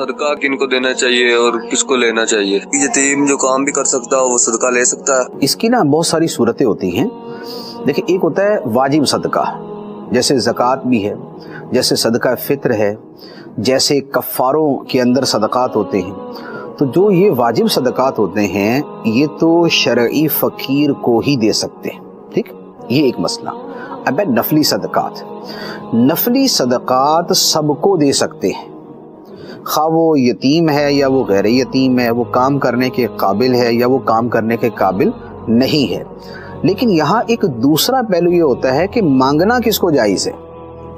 सदका किन को देना चाहिए और किसको लेना चाहिए? यतीम जो काम भी कर सकता है वो सदका ले सकता है? इसकी ना बहुत सारी सूरतें होती हैं। देखिए, एक होता है वाजिब सदका, जैसे ज़कात भी है, जैसे सदका फित्र है, जैसे कफ़ारों के अंदर सदकात होते हैं। तो जो ये वाजिब सदकात होते हैं ये तो शरई फ़कीर को ही दे सकते हैं, ठीक, ये एक मसला। अब है नफली सदकात। नफली सदकात सबको दे सकते हैं, खा वो यतीम है या वो गैर यतीम है, वो काम करने के काबिल है या वो काम करने के काबिल नहीं है। लेकिन यहाँ एक दूसरा पहलू ये होता है कि मांगना किसको जायज़ है।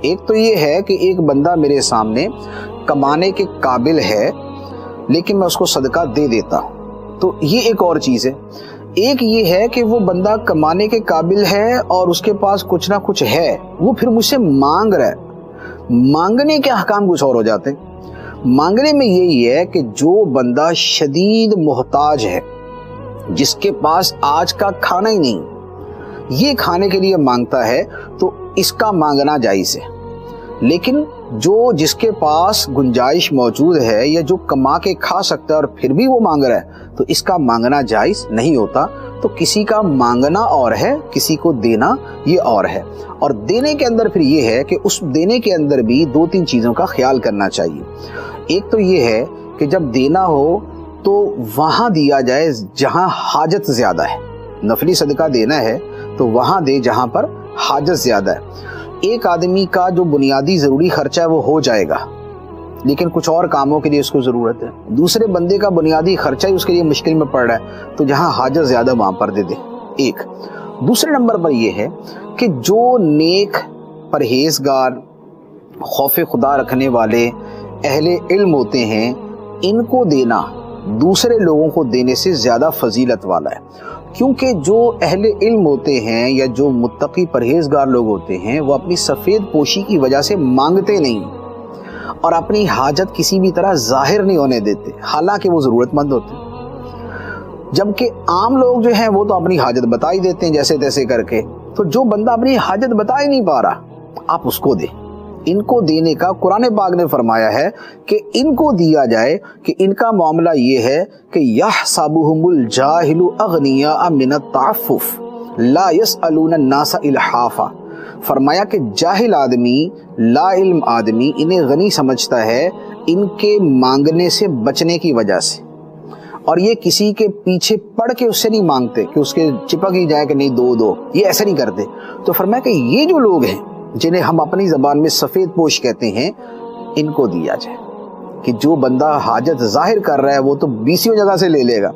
एक तो ये है कि एक बंदा मेरे सामने कमाने के काबिल है लेकिन मैं उसको सदका दे देता हूँ, तो ये एक और चीज़ है। एक ये है कि वो बंदा कमाने के काबिल है और उसके पास कुछ ना कुछ है, वो फिर मुझसे मांग रहा है। मांगने के अहकाम कुछ और हो जाते हैं। मांगने में यही है कि जो बंदा शदीद मोहताज है, जिसके पास आज का खाना ही नहीं, ये खाने के लिए मांगता है, तो इसका मांगना जायज़ है। लेकिन जो जिसके पास गुंजाइश मौजूद है या जो कमा के खा सकता है और फिर भी वो मांग रहा है, तो इसका मांगना जायज़ नहीं होता। तो किसी का मांगना और है, किसी को देना ये और है। और देने के अंदर फिर ये है कि उस देने के अंदर भी दो तीन चीज़ों का ख्याल करना चाहिए। एक तो ये है कि जब देना हो तो वहाँ दिया जाए जहाँ हाजत ज़्यादा है। नफली सदका देना है तो वहाँ दे जहाँ पर हाजत ज़्यादा है। एक आदमी का जो बुनियादी ज़रूरी खर्चा है वो हो जाएगा, लेकिन कुछ और कामों के लिए उसको ज़रूरत है। दूसरे बंदे का बुनियादी खर्चा ही उसके लिए मुश्किल में पड़ रहा है, तो जहाँ हाजत ज़्यादा वहाँ पर दे दे। एक दूसरे नंबर पर यह है कि जो नेक, परहेज़गार, खौफ खुदा रखने वाले अहले इल्म होते हैं, इनको देना दूसरे लोगों को देने से ज़्यादा फजीलत वाला है। क्योंकि जो अहले इल्म होते हैं या जो मुत्तकी परहेज़गार लोग होते हैं, वो अपनी सफ़ेद पोशी की वजह से मांगते नहीं और अपनी हाजत किसी भी तरह ज़ाहिर नहीं होने देते, हालांकि वो ज़रूरतमंद होते हैं। जबकि आम लोग जो हैं वो तो अपनी हाजत बता ही देते हैं जैसे तैसे करके। तो जो बंदा अपनी हाजत बता ही नहीं पा रहा, आप उसको दें। इनको देने का कुरान पाक ने फरमाया है कि इनको दिया जाए कि इनका मामला ये है कि यहसबुहुमुल जाहिलु अगनिया मिनत ताफ़ुफ़ ला यसअलून अन्नास इल्हाफ़ा। फरमाया कि जाहिल आदमी, ला इल्म आदमी इन्हें गनी समझता है इनके मांगने से बचने की वजह से, और ये किसी के पीछे पड़ के उससे नहीं मांगते कि उसके चिपक ही जाए कि नहीं दो दो, ये ऐसे नहीं करते। तो फरमाया कि ये जो लोग हैं जिन्हें हम अपनी ज़बान में सफ़ेद पोश कहते हैं, इनको दिया जाए। कि जो बंदा हाजत ज़ाहिर कर रहा है वो तो 20 जगह से ले लेगा,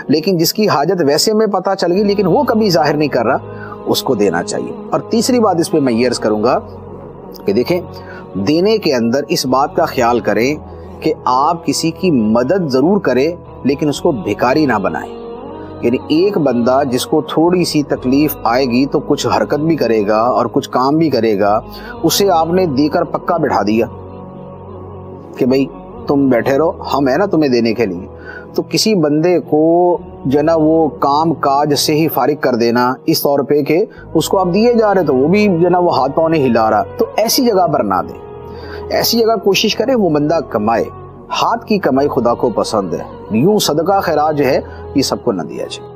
लेकिन जिसकी हाजत वैसे में पता चल गई लेकिन वो कभी ज़ाहिर नहीं कर रहा, उसको देना चाहिए। और तीसरी बात इस पर मैं ये अर्ज़ करूँगा कि देखें, देने के अंदर इस बात का ख्याल करें कि आप किसी की मदद ज़रूर करें लेकिन उसको भिखारी ना बनाएं। यानी एक बंदा जिसको थोड़ी सी तकलीफ़ आएगी तो कुछ हरकत भी करेगा और कुछ काम भी करेगा, उसे आपने देकर पक्का बिठा दिया कि भाई तुम बैठे रहो, हम है ना तुम्हें देने के लिए। तो किसी बंदे को जो ना वो काम काज से ही फारिग कर देना इस तौर पे कि उसको आप दिए जा रहे तो वो भी जो ना वो हाथ पाँव नहीं हिला रहा, तो ऐसी जगह पर ना दें। ऐसी जगह कोशिश करें वो बंदा कमाए। हाथ की कमाई खुदा को पसंद है। यूं सदका खैरात जो है ये सबको न दिया जाए।